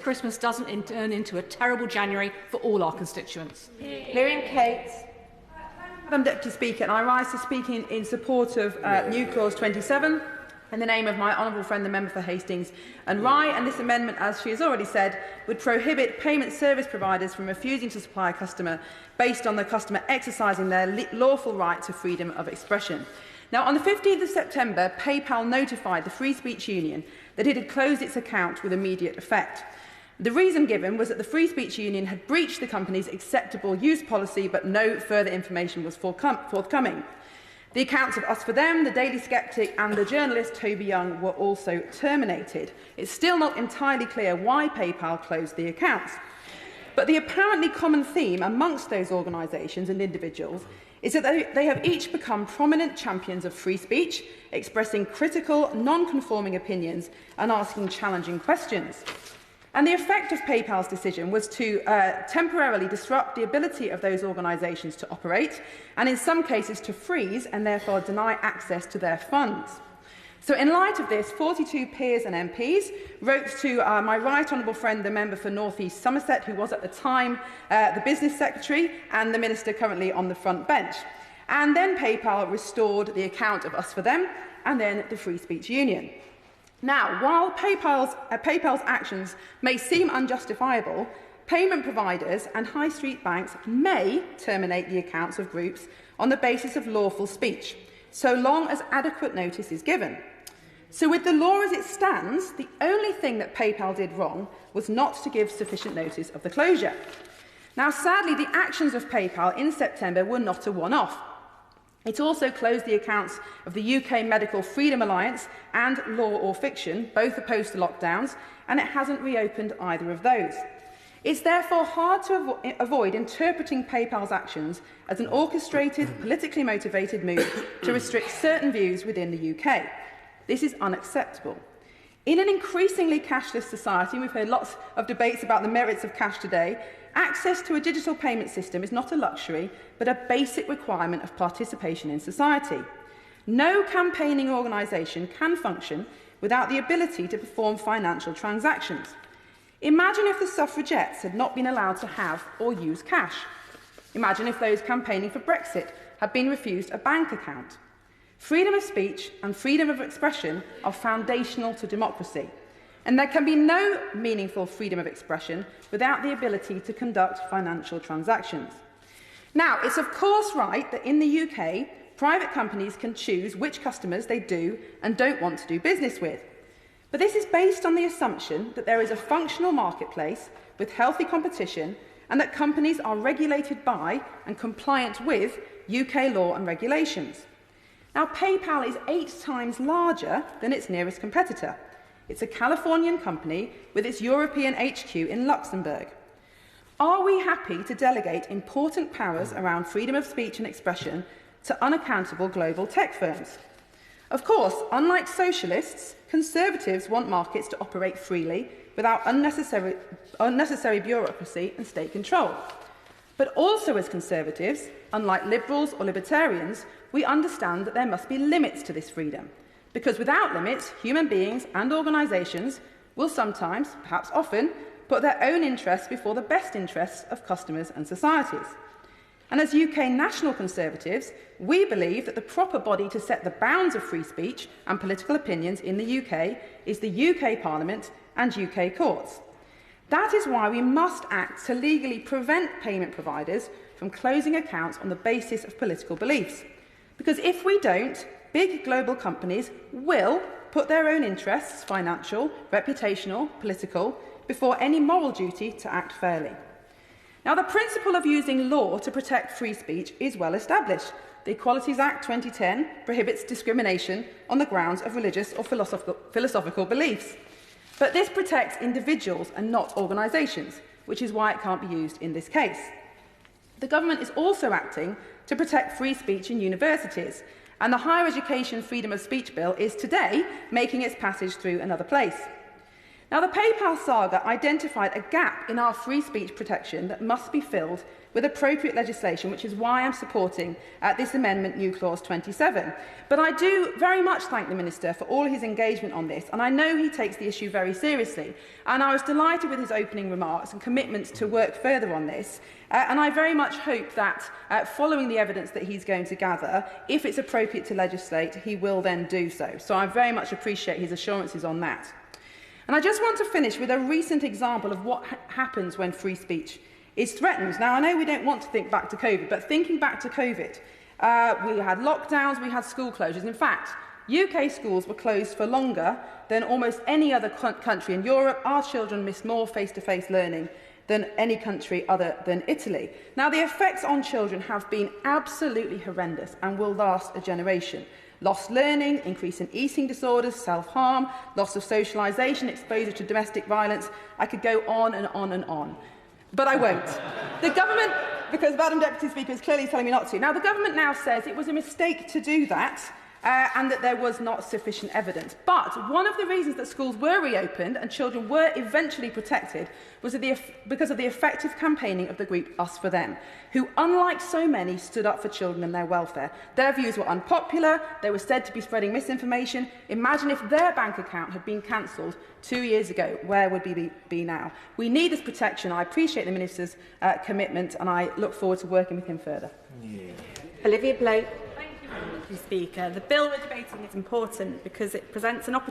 Christmas doesn't turn into a terrible January for all our constituents. Miriam Cates. Madam Deputy Speaker, I rise to speak in support of new clause 27 in the name of my honourable friend, the member for Hastings and Rye. And this amendment, as she has already said, would prohibit payment service providers from refusing to supply a customer based on the customer exercising their lawful right to freedom of expression. Now, on the 15th of September, PayPal notified the Free Speech Union that it had closed its account with immediate effect. The reason given was that the Free Speech Union had breached the company's acceptable use policy, but no further information was forthcoming. The accounts of Us For Them, The Daily Sceptic and the journalist Toby Young were also terminated. It's still not entirely clear why PayPal closed the accounts. But the apparently common theme amongst those organisations and individuals is that they have each become prominent champions of free speech, expressing critical, non-conforming opinions and asking challenging questions. And the effect of PayPal's decision was to temporarily disrupt the ability of those organisations to operate, and in some cases to freeze and therefore deny access to their funds. So in light of this, 42 peers and MPs wrote to my right honourable friend, the member for North East Somerset, who was at the time the Business Secretary and the Minister currently on the front bench. And then PayPal restored the account of Us For Them and then the Free Speech Union. Now, while PayPal's actions may seem unjustifiable, payment providers and high street banks may terminate the accounts of groups on the basis of lawful speech, so long as adequate notice is given. So with the law as it stands, the only thing that PayPal did wrong was not to give sufficient notice of the closure. Now, sadly, the actions of PayPal in September were not a one-off. It also closed the accounts of the UK Medical Freedom Alliance and Law or Fiction, both opposed to lockdowns, and it hasn't reopened either of those. It's therefore hard to avoid interpreting PayPal's actions as an orchestrated, politically motivated move to restrict certain views within the UK. This is unacceptable. In an increasingly cashless society, we've heard lots of debates about the merits of cash today, access to a digital payment system is not a luxury, but a basic requirement of participation in society. No campaigning organisation can function without the ability to perform financial transactions. Imagine if the suffragettes had not been allowed to have or use cash. Imagine if those campaigning for Brexit had been refused a bank account. Freedom of speech and freedom of expression are foundational to democracy, and there can be no meaningful freedom of expression without the ability to conduct financial transactions. Now, it's of course right that in the UK, private companies can choose which customers they do and don't want to do business with. But this is based on the assumption that there is a functional marketplace with healthy competition and that companies are regulated by and compliant with UK law and regulations. Now, PayPal is 8 times larger than its nearest competitor. It's a Californian company with its European HQ in Luxembourg. Are we happy to delegate important powers around freedom of speech and expression to unaccountable global tech firms? Of course, unlike socialists, conservatives want markets to operate freely without unnecessary bureaucracy and state control. But also as conservatives, unlike liberals or libertarians, we understand that there must be limits to this freedom, because without limits, human beings and organisations will sometimes, perhaps often, put their own interests before the best interests of customers and societies. And as UK National Conservatives, we believe that the proper body to set the bounds of free speech and political opinions in the UK is the UK Parliament and UK courts. That is why we must act to legally prevent payment providers from closing accounts on the basis of political beliefs. Because if we don't, big global companies will put their own interests, financial, reputational, political, before any moral duty to act fairly. Now, the principle of using law to protect free speech is well established. The Equalities Act 2010 prohibits discrimination on the grounds of religious or philosophical beliefs. But this protects individuals and not organisations, which is why it can't be used in this case. The government is also acting to protect free speech in universities, and the Higher Education Freedom of Speech Bill is today making its passage through another place. Now, the PayPal saga identified a gap in our free speech protection that must be filled with appropriate legislation, which is why I'm supporting this amendment, New Clause 27. But I do very much thank the Minister for all his engagement on this, and I know he takes the issue very seriously. And I was delighted with his opening remarks and commitments to work further on this. And I very much hope that, following the evidence that he's going to gather, if it's appropriate to legislate, he will then do so. So I very much appreciate his assurances on that. And I just want to finish with a recent example of what happens when free speech is threatened. Now, I know we don't want to think back to COVID, but thinking back to COVID, we had lockdowns, we had school closures. In fact, UK schools were closed for longer than almost any other country in Europe. Our children missed more face-to-face learning than any country other than Italy. Now, the effects on children have been absolutely horrendous and will last a generation. Lost learning, increase in eating disorders, self-harm, loss of socialisation, exposure to domestic violence. I could go on and on and on. But I won't. The government, because Madam Deputy Speaker is clearly telling me not to. Now, the government now says it was a mistake to do that and that there was not sufficient evidence. But one of the reasons that schools were reopened and children were eventually protected was because of the effective campaigning of the group Us For Them, who, unlike so many, stood up for children and their welfare. Their views were unpopular. They were said to be spreading misinformation. Imagine if their bank account had been cancelled 2 years ago. Where would we be now? We need this protection. I appreciate the Minister's commitment, and I look forward to working with him further. Yeah. Olivia Blake. Speaker. The bill we're debating is important because it presents an opportunity